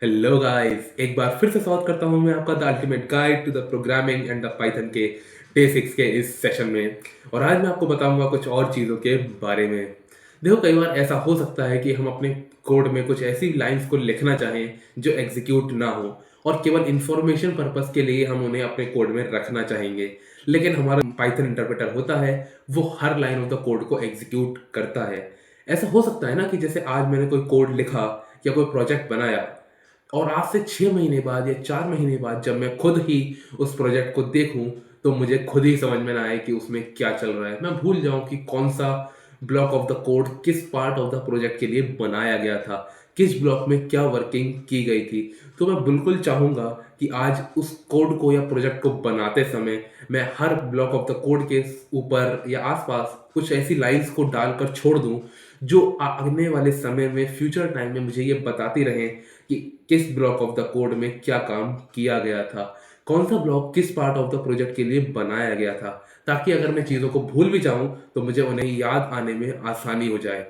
Hello guys, एक बार फिर से स्वागत करता हूं मैं आपका the ultimate guide to the programming and the Python के बेसिक्स के इस सेशन में। और आज मैं आपको बताऊंगा कुछ और चीज़ों के बारे में। देखो, कई बार ऐसा हो सकता है कि हम अपने कोड में कुछ ऐसी लाइंस को लिखना चाहें जो एग्जीक्यूट ना हो, और केवल इंफॉर्मेशन पर्पस के लिए हम उन्हें अपने कोड में रखना चाहेंगे। लेकिन हमारा पाइथन इंटरप्रेटर होता है, वो हर लाइन ऑफ द कोड को एग्जीक्यूट करता है। ऐसा हो सकता है ना कि जैसे आज मैंने कोई कोड लिखा या कोई प्रोजेक्ट बनाया, और आज से 6 महीने बाद या 4 महीने बाद जब मैं खुद ही उस प्रोजेक्ट को देखूं, तो मुझे खुद ही समझ में ना आए कि उसमें क्या चल रहा है। मैं भूल जाऊं कि कौन सा ब्लॉक ऑफ द कोड किस पार्ट ऑफ द प्रोजेक्ट के लिए बनाया गया था, किस ब्लॉक में क्या वर्किंग की गई थी। तो मैं बिल्कुल चाहूंगा कि आज उस कोड को या प्रोजेक्ट को बनाते समय मैं हर ब्लॉक ऑफ द कोड के ऊपर या आसपास कुछ ऐसी लाइंस को डालकर छोड़ दूं जो आने वाले समय में, फ्यूचर टाइम में मुझे ये बताती रहें कि किस ब्लॉक ऑफ द कोड में क्या काम किया गया था, कौन सा ब्लॉक किस पार्ट ऑफ द प्रोजेक्ट के लिए बनाया गया था, ताकि अगर मैं चीज़ों को भूल भी जाऊं तो मुझे उन्हें याद आने में आसानी हो जाए।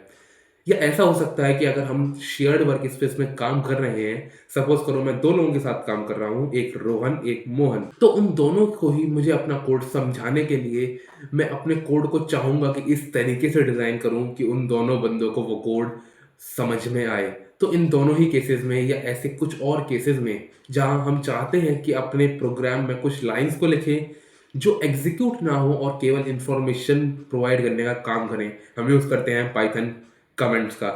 या ऐसा हो सकता है कि अगर हम शेयर्ड वर्क स्पेस में काम कर रहे हैं, सपोज करो मैं दो लोगों के साथ काम कर रहा हूँ, एक रोहन एक मोहन, तो उन दोनों को ही मुझे अपना कोड समझाने के लिए मैं अपने कोड को चाहूंगा कि इस तरीके से डिजाइन करूं कि उन दोनों बंदों को वो कोड समझ में आए। तो इन दोनों ही केसेस में या ऐसे कुछ और केसेस में जहां हम चाहते हैं कि अपने प्रोग्राम में कुछ लाइंस को लिखें जो एग्जीक्यूट ना हो और केवल इंफॉर्मेशन प्रोवाइड करने का काम करें, हम यूज करते हैं पाइथन कमेंट्स का।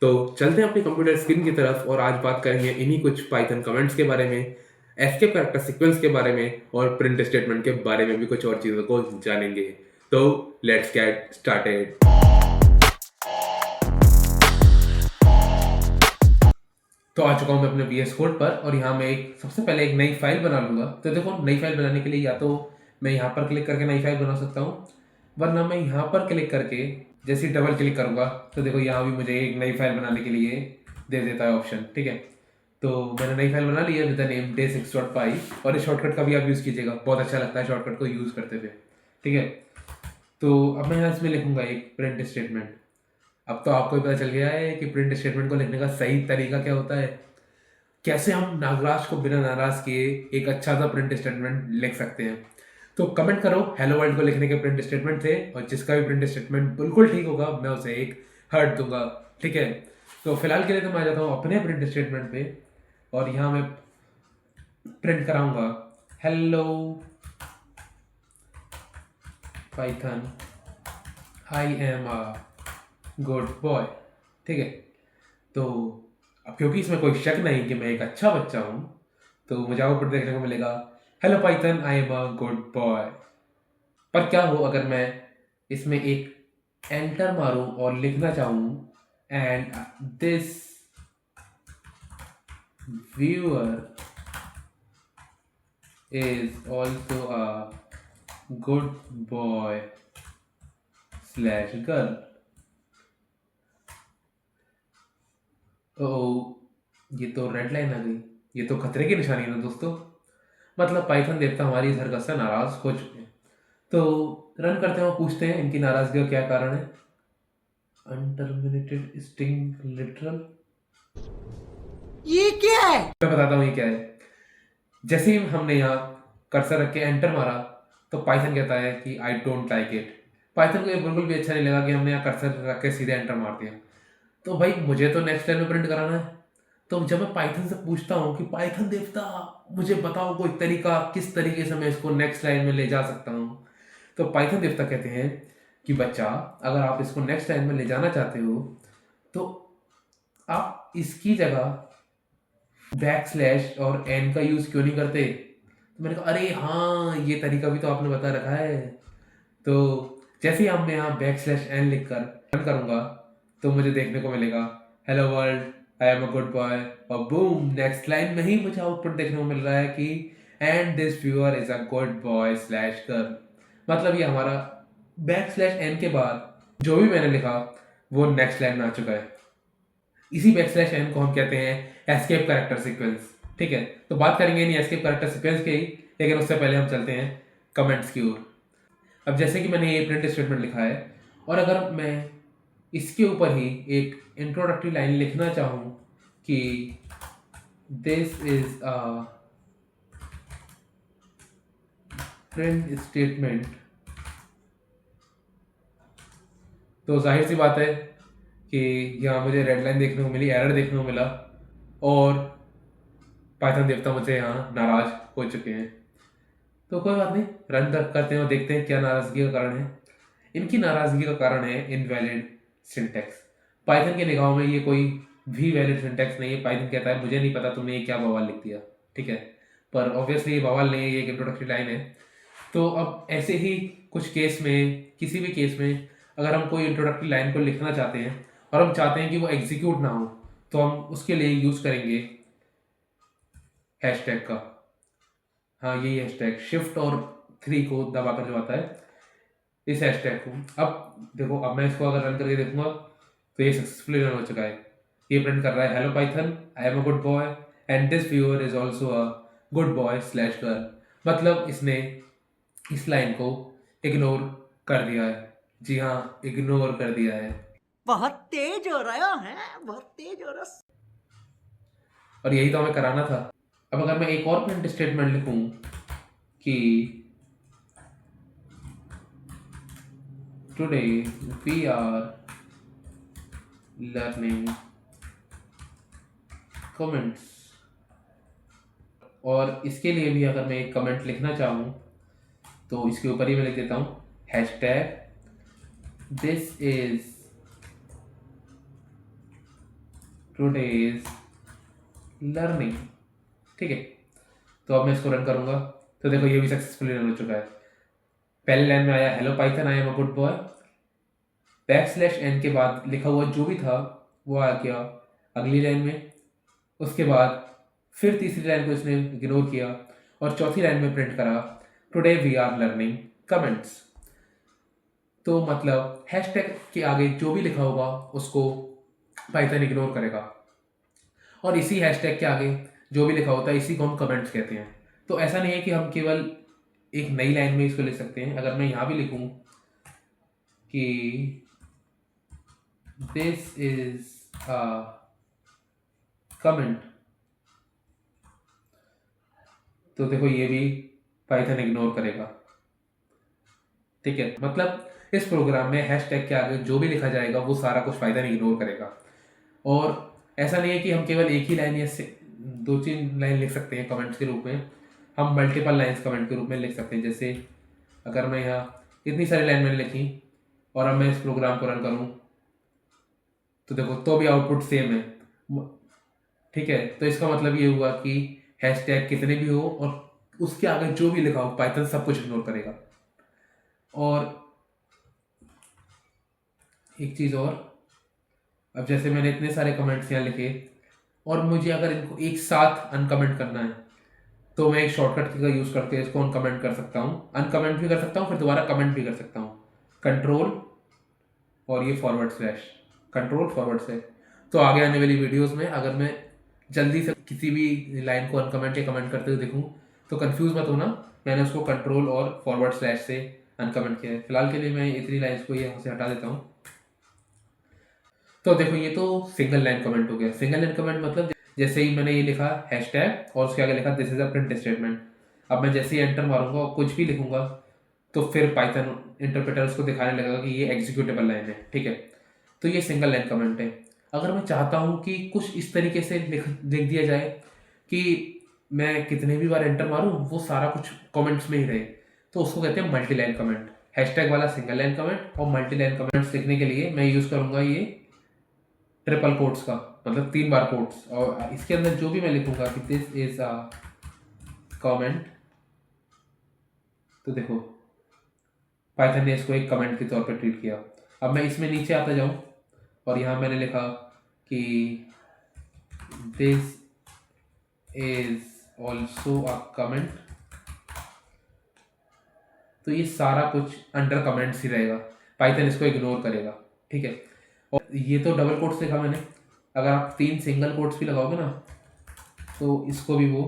तो चलते हैं अपनी कंप्यूटर स्क्रीन की तरफ और आज बात करेंगे इन्हीं कुछ पाइथन कमेंट्स के बारे में, एस्केप कैरेक्टर सीक्वेंस के बारे में, और प्रिंट स्टेटमेंट के बारे में भी कुछ और चीज़ों को जानेंगे। तो लेट्स गेट स्टार्टेड। तो आ चुका हूँ मैं अपने VS कोड पर, और यहाँ मैं सबसे पहले एक नई फाइल बना लूंगा। तो देखो, नई फाइल बनाने के लिए या तो मैं यहाँ पर क्लिक करके नई फाइल बना सकता हूँ, वरना मैं यहाँ पर क्लिक करके जैसे ही डबल क्लिक करूंगा तो देखो यहाँ भी मुझे एक नई फाइल बनाने के लिए दे देता है ऑप्शन। ठीक है, तो मैंने नई फाइल बना ली है विद द नेम day6.py, और इस शॉर्टकट का भी आप यूज़ कीजिएगा, बहुत अच्छा लगता है शॉर्टकट को यूज़ करते हुए। ठीक है, तो अब मैं यहाँ इसमें लिखूंगा एक प्रिंट स्टेटमेंट। अब तो आपको भी पता चल गया है कि प्रिंट स्टेटमेंट को लिखने का सही तरीका क्या होता है, कैसे हम नागराज को बिना नाराज किए एक अच्छा सा प्रिंट स्टेटमेंट लिख सकते हैं। तो कमेंट करो हेलो वर्ल्ड को लिखने के प्रिंट स्टेटमेंट थे, और जिसका भी प्रिंट स्टेटमेंट बिल्कुल ठीक होगा मैं उसे एक हर्ट दूंगा। ठीक है, तो फिलहाल के लिए तो मैं आ जाता हूँ अपने प्रिंट स्टेटमेंट पे, और यहाँ मैं प्रिंट कराऊंगा hello Python I am a good boy. ठीक है, तो अब क्योंकि इसमें कोई शक नहीं कि मैं एक अच्छा बच्चा हूँ, तो मुझे आउटपुट देखने को मिलेगा hello Python I am a good boy. पर क्या हो अगर मैं इसमें एक एंटर मारूं और लिखना चाहूँ and this viewer is also a good boy slash girl. ओ, ये तो रेड लाइन आ गई, ये तो खतरे की निशानी है ना दोस्तों। मतलब पाइथन देवता हमारी इस हरकत से नाराज हो चुके हैं। तो रन करते हैं और पूछते हैं इनकी नाराजगी का क्या कारण है। अनटर्मिनेटेड स्ट्रिंग लिटरल, ये क्या है? मैं बताता हूँ ये क्या है। जैसे ही हमने यहाँ कर्सर रख के एंटर मारा, तो पाइथन कहता है कि I don't like it. Python को ये बिल्कुल भी अच्छा नहीं लगा कि हमने यहाँ कर्सर रख के सीधे एंटर मार दिया। तो भाई मुझे तो नेक्स्ट लाइन में प्रिंट कराना है। तो जब मैं पाइथन से पूछता हूँ कि पाइथन देवता मुझे बताओ कोई तरीका, किस तरीके से मैं इसको नेक्स्ट लाइन में ले जा सकता हूँ, तो पाइथन देवता कहते हैं कि बच्चा, अगर आप इसको नेक्स्ट लाइन में ले जाना चाहते हो तो आप इसकी जगह बैक स्लैश और एन का यूज़ क्यों नहीं करते। तो मैंने कहा अरे हाँ, ये तरीका भी तो आपने बता रखा है। तो जैसे ही हम मैं यहाँ बैक स्लैश एन लिख कर रन करूँगा, तो मुझे देखने को मिलेगा hello world I am a good boy, और बूम, नेक्स्ट लाइन में ही मुझे आउटपुट देखने को मिल रहा है कि and this viewer is a good boy slash girl. मतलब ये हमारा बैक स्लैश एन के बाद जो भी मैंने लिखा वो नेक्स्ट लाइन में आ चुका है। इसी बैक स्लैश एन को हम कहते हैं एस्केप कैरेक्टर सीक्वेंस। ठीक है, तो बात करेंगे इन एस्केप कैरेक्टर सीक्वेंस की ही, लेकिन उससे पहले हम चलते हैं कमेंट्स की ओर। अब जैसे कि मैंने ये प्रिंट स्टेटमेंट लिखा है, और अगर मैं इसके ऊपर ही एक इंट्रोडक्टरी लाइन लिखना चाहूँ कि this is a print statement. तो जाहिर सी बात है कि यहाँ मुझे रेड लाइन देखने को मिली, एरर देखने को मिला, और पाइथन देवता मुझसे यहाँ नाराज हो चुके हैं। तो कोई बात नहीं, रन करते हैं और देखते हैं क्या नाराजगी का कारण है। इनकी नाराजगी का कारण है इनवैलिड सिंटैक्स। पाइथन के निगाहों में ये कोई भी वैलिड सिंटैक्स नहीं है। पाइथन कहता है मुझे नहीं पता तुमने ये क्या बवाल लिख दिया, ठीक है, पर ऑब्वियसली ये बवाल नहीं है, ये एक इंट्रोडक्टरी लाइन है। तो अब ऐसे ही कुछ केस में, किसी भी केस में अगर हम कोई इंट्रोडक्टरी लाइन को लिखना चाहते हैं और हम चाहते हैं कि वो एग्जीक्यूट ना हो, तो हम उसके लिए यूज करेंगे हैशटैग का। हाँ, यही हैशटैग शिफ्ट और 3 को दबाकर जो आता है, इस हैशटैग को। अब देखो, अब मैं इसको अगर रन करके देखूंगा तो ये सक्सेसफुली रन हो चुका है। ये प्रिंट कर रहा है, hello Python, I am a good boy and this viewer is also a good boy slash girl. मतलब इसने इस लाइन को इग्नोर कर दिया है। जी हाँ, इग्नोर कर दिया है। बहुत तेज हो रहा है, बहुत तेज हो रहा। और यही तो हमें कराना था। अब अगर मैं एक और प्रिंट स्टेटमेंट लिखूं कि today we are learning comments, और इसके लिए भी अगर मैं एक कमेंट लिखना चाहूँ तो इसके ऊपर ही मैं लिख देता हूँ hashtag this is today's learning, ठीक है। तो अब मैं इसको रन करूंगा तो देखो ये भी सक्सेसफुली रन हो चुका है। पहले लाइन में आया hello Python I am a good boy, \n के बाद लिखा हुआ जो भी था वो आ गया अगली लाइन में। उसके बाद फिर तीसरी लाइन को इसने इग्नोर किया और चौथी लाइन में प्रिंट करा today we are learning comments. तो मतलब हैशटैग के आगे जो भी लिखा होगा उसको पाइथन इग्नोर करेगा, और इसी हैशटैग के आगे जो भी लिखा होता है इसी को हम कमेंट्स कहते हैं। तो ऐसा नहीं है कि हम केवल एक नई लाइन में इसको लिख सकते हैं। अगर मैं यहाँ भी लिखूँ कि दिस इज अ कमेंट, तो देखो ये भी पाइथन इग्नोर करेगा, ठीक है। मतलब इस प्रोग्राम में हैशटैग के आगे जो भी लिखा जाएगा वो सारा कुछ पाइथन इग्नोर करेगा। और ऐसा नहीं है कि हम केवल एक ही लाइन या 2-3 लाइन लिख सकते हैं कमेंट्स के रूप में, हम मल्टीपल लाइंस कमेंट के रूप में लिख सकते हैं। जैसे अगर मैं यहाँ इतनी सारी लाइन मैंने लिखी और अब मैं इस प्रोग्राम को रन करूँ तो देखो तो भी आउटपुट सेम है, ठीक है। तो इसका मतलब ये हुआ कि हैशटैग कितने भी हो और उसके आगे जो भी लिखा हो पाइथन सब कुछ इग्नोर करेगा। और एक चीज़ और, अब जैसे मैंने इतने सारे कमेंट्स यहाँ लिखे और मुझे अगर इनको एक साथ अनकमेंट करना है तो मैं एक शॉर्टकट की का यूज़ करके इसको अनकमेंट कर सकता हूँ, अनकमेंट भी कर सकता हूँ, फिर दोबारा कमेंट भी कर सकता हूँ। कंट्रोल और ये /, कंट्रोल /। तो आगे आने वाली वीडियोस में अगर मैं जल्दी से किसी भी लाइन को अनकमेंट या कमेंट करते हुए देखूँ तो कंफ्यूज मत होना, मैंने उसको कंट्रोल और // से अनकमेंट किया है। फिलहाल के लिए मैं इतनी लाइन्स को यहाँ से हटा देता हूँ। तो देखो ये तो सिंगल लाइन कमेंट हो गया। सिंगल लाइन कमेंट मतलब जैसे ही मैंने ये लिखा हैशटैग और उसके आगे लिखा this is a print statement, अब मैं जैसे ही एंटर मारूंगा और कुछ भी लिखूंगा तो फिर पाइथन इंटरप्रेटर उसको दिखाने लगेगा कि ये एग्जीक्यूटेबल लाइन है, ठीक है। तो ये सिंगल लाइन कमेंट है। अगर मैं चाहता हूँ कि कुछ इस तरीके से लिख लिख दिया जाए कि मैं कितने भी बार एंटर मारूँ वो सारा कुछ कमेंट्स में ही रहे, तो उसको कहते हैं मल्टी लाइन कमेंट। हैशटैग वाला सिंगल लाइन कमेंट और मल्टी लाइन कमेंट्स लिखने के लिए मैं यूज़ करूँगा ये ट्रिपल कोट्स का, मतलब 3 बार कोट्स। और इसके अंदर जो भी मैं लिखूंगा कि दिस इज अ कमेंट, तो देखो पाइथन ने इसको एक कमेंट के तौर पर ट्रीट किया। अब मैं इसमें नीचे आता जाऊं और यहाँ मैंने लिखा कि this is also a comment, तो ये सारा कुछ अंडर कमेंट्स ही रहेगा, पाइथन इसको इग्नोर करेगा, ठीक है। और ये तो डबल कोट्स लिखा मैंने, अगर आप 3 सिंगल कोट्स भी लगाओगे ना तो इसको भी वो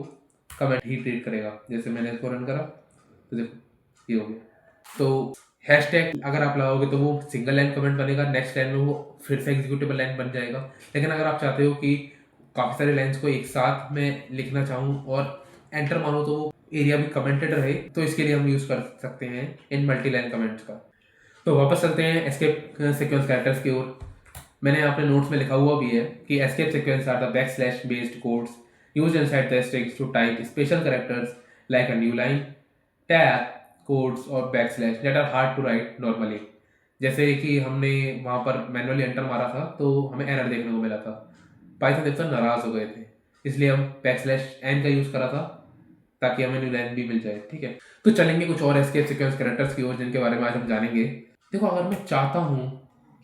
कमेंट ही ट्रीट करेगा। जैसे मैंने इसको रन करा तो देखो ये हो गया। तो हैशटैग अगर आप लगाओगे तो वो सिंगल लाइन कमेंट बनेगा, नेक्स्ट लाइन में वो फिर से एग्जीक्यूटेबल लाइन बन जाएगा। लेकिन अगर आप चाहते हो कि काफ़ी सारी लाइन्स को एक साथ में लिखना चाहूँ और एंटर मारूँ तो वो एरिया भी कमेंटेड रहे, तो इसके लिए हम यूज़ कर सकते हैं इन मल्टी लाइन कमेंट्स का। तो वापस चलते हैं एस्केप सीक्वेंस कैरेक्टर्स की ओर। मैंने यहाँ अपने नोट्स में लिखा हुआ भी है कि escape sequence are the backslash based codes used inside the strings to type special characters like a new line, tab codes और backslash that are hard to write normally. जैसे कि हमने वहाँ पर मैनुअली एंटर मारा था तो हमें एरर देखने को मिला था, पाइथन देवता नाराज हो गए थे, इसलिए हम बैकस्लैश एन का यूज़ करा था ताकि हमें न्यू लाइन भी मिल जाए। ठीक है, तो चलेंगे कुछ और एस्केप सीक्वेंस कैरेक्टर्स की ओर जिनके बारे में आज हम जानेंगे। देखो, अगर मैं चाहता हूँ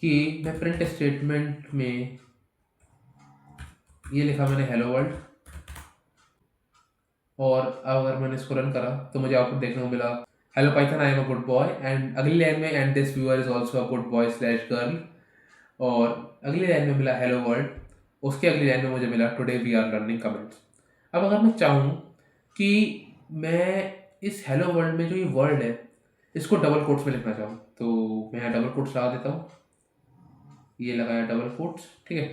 कि मैं प्रिंट स्टेटमेंट में ये लिखा मैंने हेलो वर्ल्ड, और अगर मैंने इसको रन करा तो मुझे आउटपुट देखने को मिला hello Python I am a good boy, and अगली लाइन में and this viewer is also a good boy slash girl, और अगली लाइन में मिला हेलो वर्ल्ड, उसके अगली लाइन में मुझे मिला today we are learning comments. अब अगर मैं चाहूँ कि मैं इस हेलो वर्ल्ड में जो ये वर्ल्ड है इसको डबल कोट्स में लिखना चाहूँ, तो मैं यहाँ डबल कोट्स लगा देता हूँ, ये लगाया डबल कोट्स। ठीक है,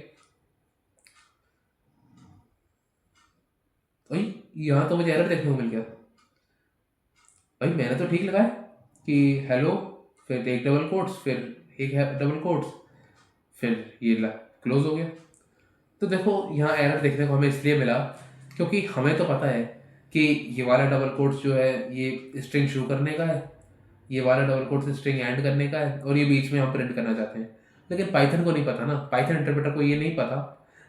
भाई यहाँ तो मुझे एरर देखने को मिल गया। भाई मैंने तो ठीक लगाया कि हेलो, फिर एक डबल कोट्स, फिर एक है डबल कोट्स, फिर ये क्लोज हो गया। तो देखो यहाँ एरर देखने को हमें इसलिए मिला क्योंकि हमें तो पता है कि ये वाला डबल कोट्स जो है ये स्ट्रिंग शुरू करने का है, ये वाला डबल कोट्स स्ट्रिंग एंड करने का है, और ये बीच में हम प्रिंट करना चाहते हैं। लेकिन पाइथन को नहीं पता ना, पाइथन इंटरप्रेटर को ये नहीं पता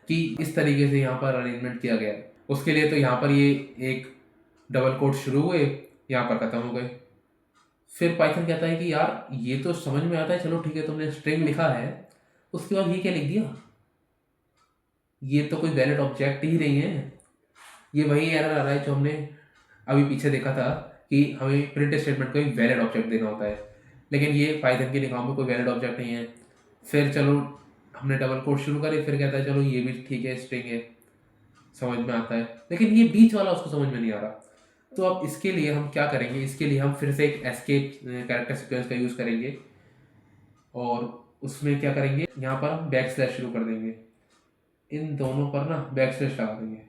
कि इस तरीके से यहाँ पर अरेंजमेंट किया गया है। उसके लिए तो यहाँ पर ये एक डबल कोट शुरू हुए, यहाँ पर खत्म हो गए। फिर पाइथन कहता है कि यार ये तो समझ में आता है, चलो ठीक है तुमने स्ट्रिंग लिखा है, उसके बाद ये क्या लिख दिया, ये तो कोई वैलिड ऑब्जेक्ट ही नहीं है। ये वही एरर आ रहा है जो हमने अभी पीछे देखा था कि हमें प्रिंट स्टेटमेंट को एक वैलिड ऑब्जेक्ट देना होता है, लेकिन ये पाइथन के लिखाओं में कोई वैलिड ऑब्जेक्ट नहीं है। फिर चलो हमने डबल कोट शुरू करे, फिर कहता है चलो ये भी ठीक है स्ट्रिंग है, समझ में आता है, लेकिन ये बीच वाला उसको समझ में नहीं आ रहा। तो अब इसके लिए हम क्या करेंगे, इसके लिए हम फिर से एक एस्केप कैरेक्टर सीक्वेंस का यूज़ करेंगे, और उसमें क्या करेंगे, यहाँ पर हम बैक स्लैश शुरू कर देंगे, इन दोनों पर ना बैक स्लैश लगा देंगे।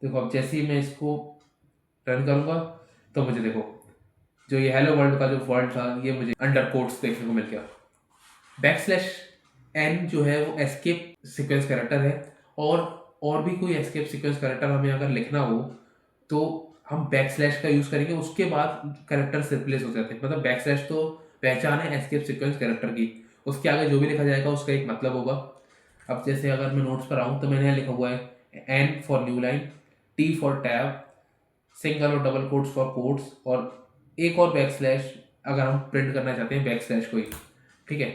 देखो अब जैसे ही मैं इसको रन करूँगा तो मुझे देखो जो ये हेलो वर्ल्ड का जो वर्ल्ड था ये मुझे अंडर कोट्स देखने को मिल गया। बैक स्लैश एन जो है वो एस्केप सीक्वेंस कैरेक्टर है, और भी कोई एस्केप सीक्वेंस कैरेक्टर हमें अगर लिखना हो तो हम बैक स्लैश का यूज़ करेंगे, उसके बाद कैरेक्टर्स रिप्लेस हो जाते हैं। मतलब बैक स्लैश तो पहचान है एस्केप सीक्वेंस कैरेक्टर की, उसके आगे जो भी लिखा जाएगा उसका एक मतलब होगा। अब जैसे अगर मैं नोट्स पर आऊँ तो मैंने यहाँ लिखा हुआ है N for new line, T for tab, single और डबल कोट्स फॉर कोट्स, और एक और बैक स्लैश अगर हम प्रिंट करना चाहते हैं बैक स्लैश को ही। ठीक है,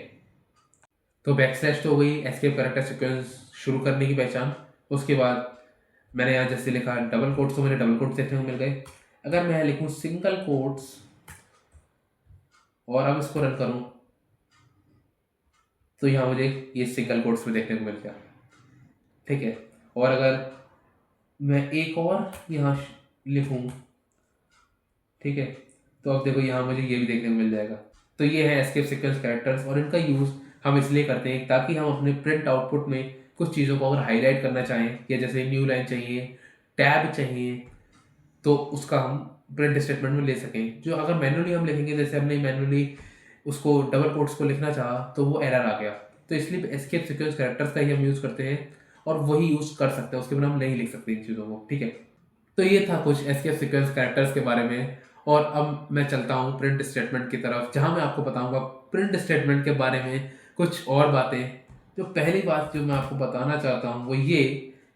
तो बैक स्लैश तो हो गई एस्केप कैरेक्टर सीक्वेंस शुरू करने की पहचान। उसके बाद मैंने यहाँ जैसे लिखा डबल कोट्स, तो मुझे डबल कोट्स देखने को मिल गए। अगर मैं लिखूँ सिंगल कोट्स और अब इसको रन करूँ तो यहाँ मुझे ये सिंगल कोट्स में देखने को मिल गया। ठीक है, और अगर मैं एक और यहाँ लिखूँ, ठीक है, तो अब देखो यहाँ मुझे ये भी देखने को मिल जाएगा। तो ये है एस्केप सीक्वेंस कैरेक्टर्स, और इनका यूज़ हम इसलिए करते हैं ताकि हम अपने प्रिंट आउटपुट में कुछ चीज़ों को अगर हाईलाइट करना चाहें, या जैसे न्यू लाइन चाहिए, टैब चाहिए, तो उसका हम प्रिंट स्टेटमेंट में ले सकें। जो अगर मैनुअली हम लिखेंगे, जैसे हमने मैनुअली उसको डबल कोट्स को लिखना चाहा तो वो एरर आ गया, तो इसलिए एस्केप सीक्वेंस कैरेक्टर्स का ही हम यूज़ करते हैं, और वही यूज़ कर सकते हैं, उसके बिना हम नहीं लिख सकते इन चीज़ों को। ठीक है, तो ये था कुछ एस्केप सीक्वेंस कैरेक्टर्स के बारे में। और अब मैं चलता हूँ प्रिंट स्टेटमेंट की तरफ, जहाँ मैं आपको बताऊँगा प्रिंट स्टेटमेंट के बारे में कुछ और बातें। जो पहली बात जो मैं आपको बताना चाहता हूँ वो ये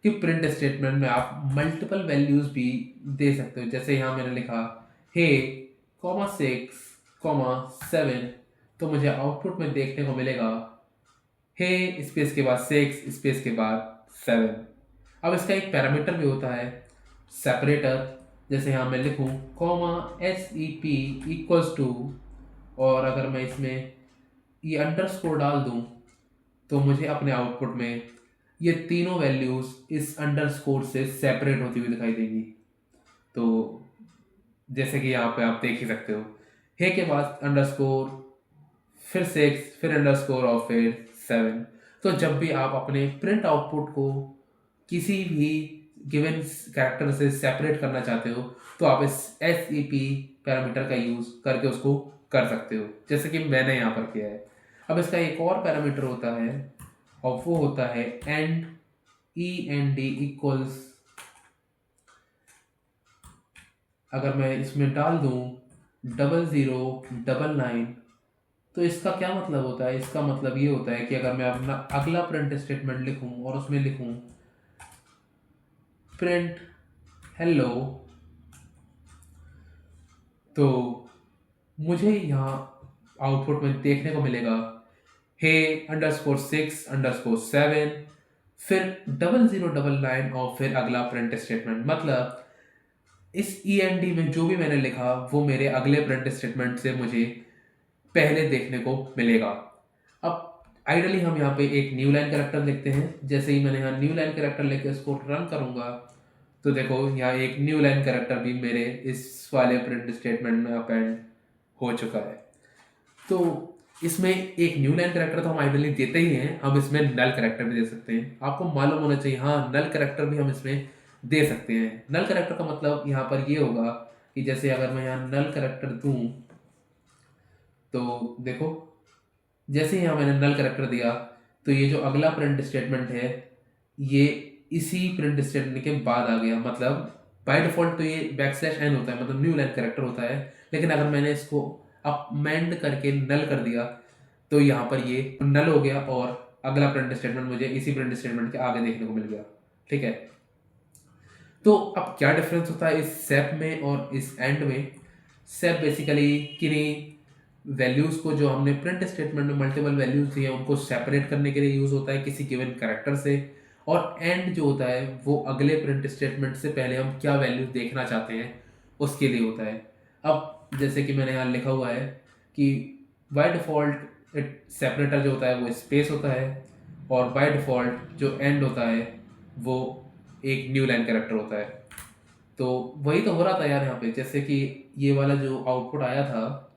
कि प्रिंट स्टेटमेंट में आप मल्टीपल वैल्यूज़ भी दे सकते हो। जैसे यहाँ मैंने लिखा हे कॉमा 6 कॉमा 7, तो मुझे आउटपुट में देखने को मिलेगा हे स्पेस के बाद 6 स्पेस के बाद 7। अब इसका एक पैरामीटर भी होता है सेपरेटर, जैसे यहाँ मैं लिखूँ कॉमा SEP इक्वल्स टू, और अगर मैं इसमें ये अंडरस्कोर डाल दूँ तो मुझे अपने आउटपुट में ये तीनों वैल्यूज़ इस अंडरस्कोर से सेपरेट होती हुई दिखाई देंगी। तो जैसे कि यहाँ पे आप देख ही सकते हो, हे के बाद अंडरस्कोर, फिर 6, फिर अंडरस्कोर और फिर 7। तो जब भी आप अपने प्रिंट आउटपुट को किसी भी गिवन कैरेक्टर से सेपरेट करना चाहते हो तो आप इस SEP पैरामीटर का यूज़ करके उसको कर सकते हो, जैसे कि मैंने यहाँ पर किया है। अब इसका एक और पैरामीटर होता है और वो होता है एंड, END इक्वल्स, अगर मैं इसमें डाल दूँ 0099, तो इसका क्या मतलब होता है? इसका मतलब ये होता है कि अगर मैं अपना अगला प्रिंट स्टेटमेंट लिखूं और उसमें लिखूं प्रिंट हेलो, तो मुझे यहाँ आउटपुट में देखने को मिलेगा हे _6_7, फिर 0099 और फिर अगला प्रिंट स्टेटमेंट। मतलब इस END में जो भी मैंने लिखा वो मेरे अगले प्रिंट स्टेटमेंट से मुझे पहले देखने को मिलेगा। अब आइडली हम यहाँ पे एक न्यू लाइन कैरेक्टर लिखते हैं। जैसे ही मैंने यहाँ न्यू लाइन कैरेक्टर लेके इसको रन करूंगा तो देखो यहाँ एक न्यू लाइन कैरेक्टर भी मेरे इस वाले प्रिंट स्टेटमेंट में अपेंड हो चुका है। तो इसमें एक न्यू लाइन कैरेक्टर तो हम आइडली देते ही हैं, हम इसमें नल कैरेक्टर भी दे सकते हैं। आपको मालूम होना चाहिए, हाँ, नल कैरेक्टर भी हम इसमें दे सकते हैं। नल कैरेक्टर का मतलब यहाँ पर ये होगा कि जैसे अगर मैं यहाँ नल कैरेक्टर दूँ तो देखो जैसे ही यहाँ मैंने नल कैरेक्टर दिया तो ये जो अगला प्रिंट स्टेटमेंट है ये इसी प्रिंट स्टेटमेंट के बाद आ गया। मतलब बाय डिफॉल्ट तो ये \n होता है, मतलब न्यू लाइन कैरेक्टर होता है, लेकिन अगर मैंने इसको अमेंड करके नल कर दिया तो यहाँ पर ये नल हो गया और अगला प्रिंट स्टेटमेंट मुझे इसी प्रिंट स्टेटमेंट के आगे देखने को मिल गया। ठीक है, तो अब क्या डिफरेंस होता है इस सेप में और इस एंड में? सेप बेसिकली किन्हीं वैल्यूज को जो हमने प्रिंट स्टेटमेंट में मल्टीपल वैल्यूज दी है उनको सेपरेट करने के लिए यूज होता है किसी गिवन कैरेक्टर से, और एंड जो होता है वो अगले प्रिंट स्टेटमेंट से पहले हम क्या वैल्यू देखना चाहते हैं उसके लिए होता है। अब जैसे कि मैंने यहाँ लिखा हुआ है कि बाय डिफॉल्ट सेपरेटर जो होता है वो स्पेस होता है और बाय डिफॉल्ट जो एंड होता है वो एक न्यू लाइन कैरेक्टर होता है। तो वही तो हो रहा था यार यहाँ पे, जैसे कि ये वाला जो आउटपुट आया था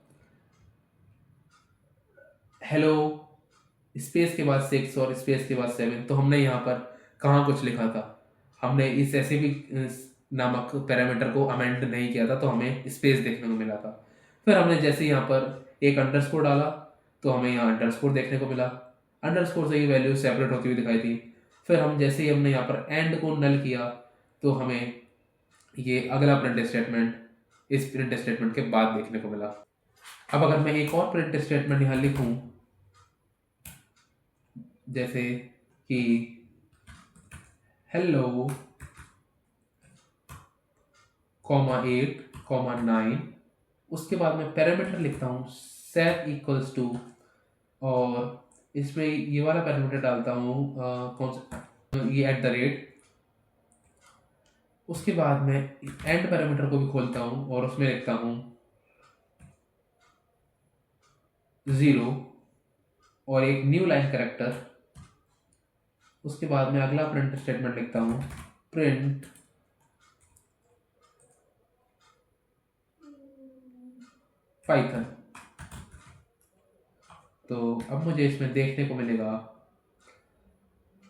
हेलो स्पेस के बाद 6 और स्पेस के बाद 7, तो हमने यहाँ पर कहाँ कुछ लिखा था? हमने इस ऐसे भी नामक पैरामीटर को अमेंड नहीं किया था तो हमें स्पेस देखने को मिला था। फिर हमने जैसे यहाँ पर एक अंडरस्कोर डाला तो हमें यहाँ अंडरस्कोर देखने को मिला, अंडरस्कोर से ये वैल्यू सेपरेट होती हुई दिखाई थी। फिर हम जैसे ही हमने यहाँ पर एंड को नल किया तो हमें ये अगला प्रिंट स्टेटमेंट इस प्रिंट स्टेटमेंट के बाद देखने को मिला। अब अगर मैं एक और प्रिंट स्टेटमेंट यहाँ लिखूं जैसे कि हेलो (8,9), उसके बाद मैं पैरामीटर लिखता हूँ set इक्वल्स टू, और इसमें ये वाला पैरामीटर डालता हूँ कौन सा, ये @ उसके बाद मैं एंड पैरामीटर को भी खोलता हूँ और उसमें लिखता हूँ 0 और एक न्यू लाइन कैरेक्टर। उसके बाद मैं अगला प्रिंट स्टेटमेंट लिखता हूँ प्रिंट पाइथन। तो अब मुझे इसमें देखने को मिलेगा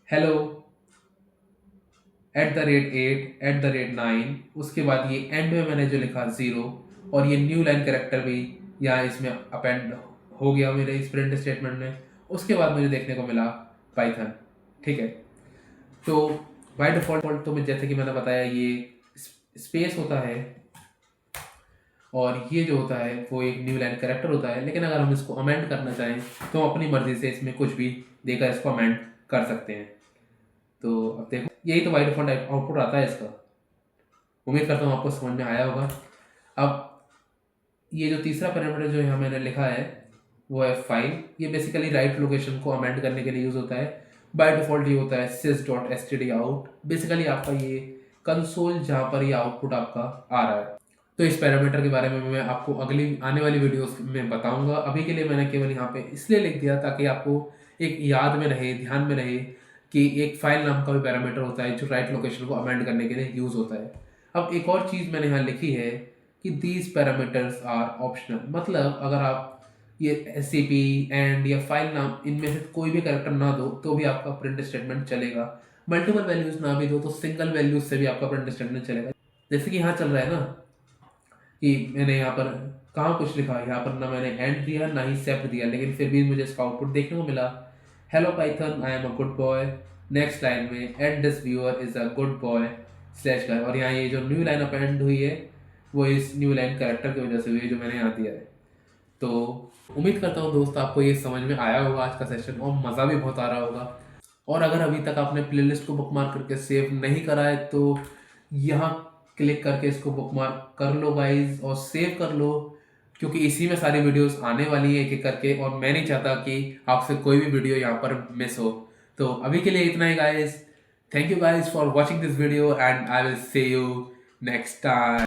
हेलो @8 @9, उसके बाद ये एंड में मैंने जो लिखा 0 और ये न्यू लाइन कैरेक्टर भी यहाँ इसमें अपेंड हो गया मेरे इस प्रिंट स्टेटमेंट में। उसके बाद मुझे देखने को मिला पाइथन। ठीक है, तो बाय डिफॉल्ट तो मैं जैसे कि मैंने बताया ये स्पेस होता है और ये जो होता है वो एक न्यू लाइन कैरेक्टर होता है, लेकिन अगर हम इसको अमेंड करना चाहें तो हम अपनी मर्जी से इसमें कुछ भी देकर इसको अमेंड कर सकते हैं। तो अब देखो यही तो बाय डिफॉल्ट आउटपुट आता है इसका। उम्मीद करता हूँ आपको समझ में आया होगा। अब ये जो तीसरा पैरामीटर जो यहाँ मैंने लिखा है वो है 5, ये बेसिकली राइट लोकेशन को अमेंड करने के लिए यूज़ होता है। बाय डिफॉल्ट ये होता है sys.stdout, बेसिकली आपका ये कंसोल जहाँ पर ये आउटपुट आपका आ रहा है। तो इस पैरामीटर के बारे में मैं आपको अगली आने वाली वीडियोस में बताऊंगा। अभी के लिए मैंने केवल यहाँ पे इसलिए लिख दिया ताकि आपको एक याद में रहे, ध्यान में रहे कि एक फाइल नाम का भी पैरामीटर होता है जो राइट लोकेशन को अमेंड करने के लिए यूज़ होता है। अब एक और चीज़ मैंने यहाँ लिखी है कि दीज पैरामीटर्स आर ऑप्शनल, मतलब अगर आप ये SCP एंड या फाइल नाम इनमें से कोई भी कैरेक्टर ना दो तो भी आपका प्रिंट स्टेटमेंट चलेगा। मल्टीपल वैल्यूज ना भी दो तो सिंगल वैल्यूज से भी आपका अंडरस्टैंडिंग चलेगा। जैसे कि यहाँ चल रहा है ना कि मैंने यहाँ पर कहाँ कुछ लिखा, यहाँ पर ना मैंने एंड दिया ना ही सेप्ट दिया, लेकिन फिर भी मुझे इसका आउटपुट देखने को मिला, hello Python I am a good boy. Next line में and this viewer is a good boy slash guy, और यहाँ ये जो न्यू लाइन अपेंड हुई है वो इस न्यू लाइन कैरेक्टर की वजह से हुई है जो मैंने यहाँ दिया है। तो उम्मीद करता हूँ दोस्त आपको ये समझ में आया होगा आज का सेशन, और मज़ा भी बहुत आ रहा होगा। और अगर अभी तक आपने प्लेलिस्ट को बुकमार्क करके सेव नहीं करा है तो यहाँ क्लिक करके इसको बुकमार्क कर लो गाइज और सेव कर लो, क्योंकि इसी में सारी वीडियोस आने वाली हैं एक एक करके, और मैं नहीं चाहता कि आपसे कोई भी वीडियो यहाँ पर मिस हो। तो अभी के लिए इतना ही guys. Thank you guys for watching this video and I will see you next time.